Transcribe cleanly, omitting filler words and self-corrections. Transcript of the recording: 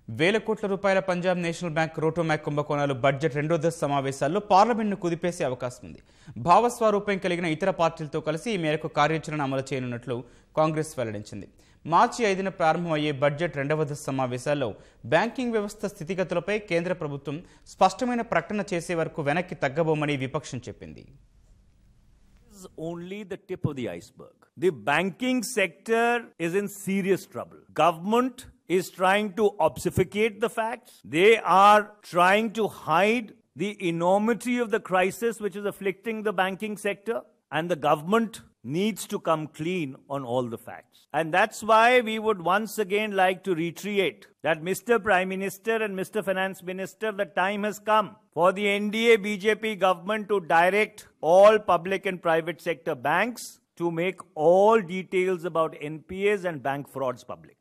వేల కోట్ల రూపాయల పంజాబ్ నేషనల్ బ్యాంక్ రోటోమ్యాక్ కుంభకోణాలు బడ్జెట్ రెండో దశ సమావేశాల్లో పార్లమెంట్ను కుదిపేసే అవకాశం ఉంది. భావస్వరూపం కలిగిన ఇతర పార్టీలతో కలిసి ఈ మేరకు కార్యాచరణ అమలు చేయనున్నట్లు కాంగ్రెస్ వెల్లడించింది. మార్చి 5న ప్రారంభమయ్యే బడ్జెట్ రెండవ దశ సమావేశాల్లో బ్యాంకింగ్ వ్యవస్థ స్థితిగతులపై కేంద్ర ప్రభుత్వం స్పష్టమైన ప్రకటన చేసే వరకు వెనక్కి తగ్గబోమని విపక్షం చెప్పింది. Only the tip of the iceberg. The banking sector is in serious trouble. Government is trying to obfuscate the facts. They are trying to hide the enormity of the crisis which is afflicting the banking sector, and the government needs to come clean on all the facts. And that's why we would once again like to reiterate that Mr. Prime Minister and Mr. Finance Minister, the time has come for the NDA BJP government to direct all public and private sector banks to make all details about NPAs and bank frauds public.